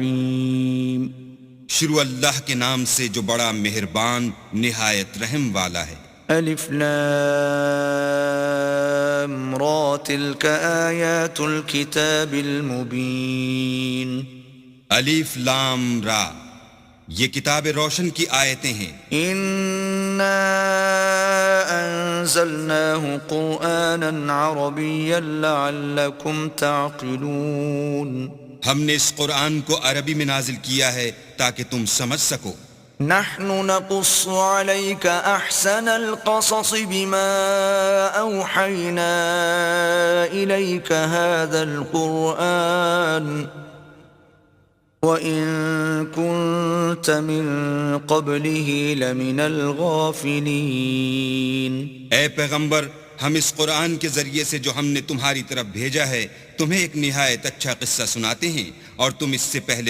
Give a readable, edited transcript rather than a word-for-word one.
الرحیم. شروع اللہ کے نام سے جو بڑا مہربان نہایت رحم والا ہے. الف لام را تلک آیات الکتاب المبین. الف لام را، یہ کتاب روشن کی آیتیں ہیں. انا انزلناه قرآنا عربیا لعلکم تعقلون. ہم نے اس قرآن کو عربی میں نازل کیا ہے تاکہ تم سمجھ سکو. نحن نقص عليك احسن القصص بما اوحينا اليك هذا القرآن وان كنت من قبله لمن الغافلين. اے پیغمبر، ہم اس قرآن کے ذریعے سے جو ہم نے تمہاری طرف بھیجا ہے تمہیں ایک نہایت اچھا قصہ سناتے ہیں، اور تم اس سے پہلے